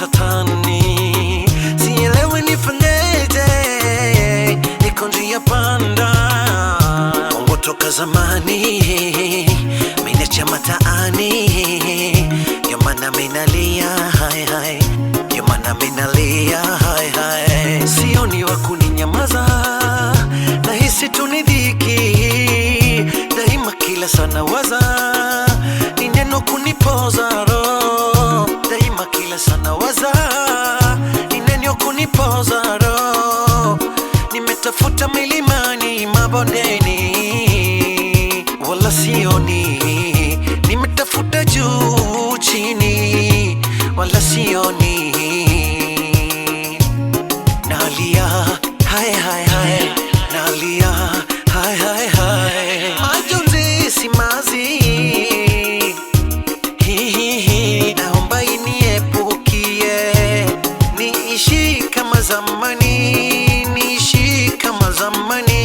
matatani, sielewi nifanyeje, niko njia panda. Mungu toka zamani minacha mataani, ndio maana minalia hai hai, ndio maana minalia hai hai. Sioni wa kuninyamaza, nahisi tu ni dhiki, daima kila sana waza ni neno kunipoza roho, daima kila sana waza ni neno kunipoza roho. Nimetafuta milimani mabondeni, wala sioni, nimetafuta juu chini, wala sioni. Nalia hai hai hai, nalia hai hai hai, majonzi simazi, naomba iniepukie, niishi kama zamani, niishi kama zamani.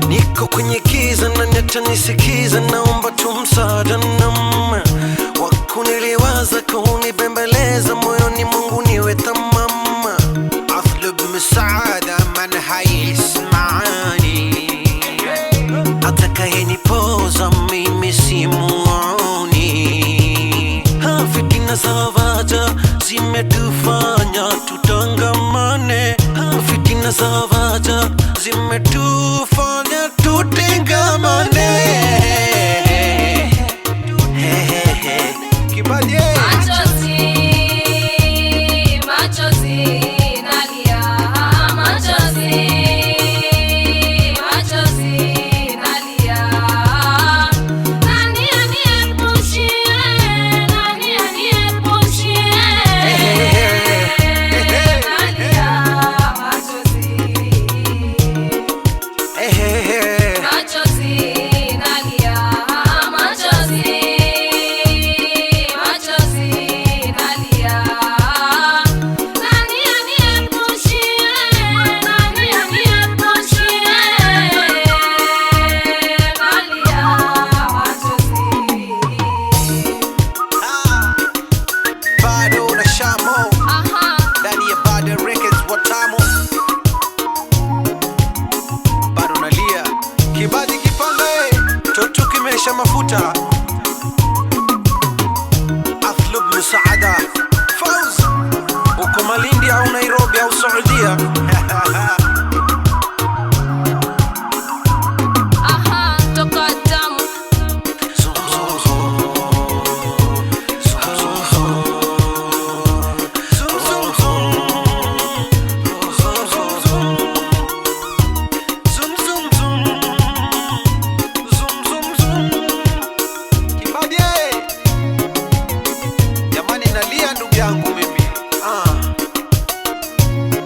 Niko kwenye giza na nisikiza, naomba tu msaada nama wakuniliwaza, kunibembeleza moyoni mwangu niwe tamama. Atlub msaada man haismani, atakayenipoza mimi simuoni. Fitina za waja zimetufanya tutangamane, fitina za waja zimetufanya tutengamane. Kibadie Kibadi kipande toto kimesha mafuta. Atlub msaada Fawz, uko Malindi au Nairobi au Saudia?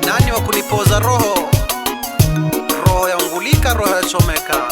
Nani wa kunipoza roho, roho ya ungulika, roho ya chomeka.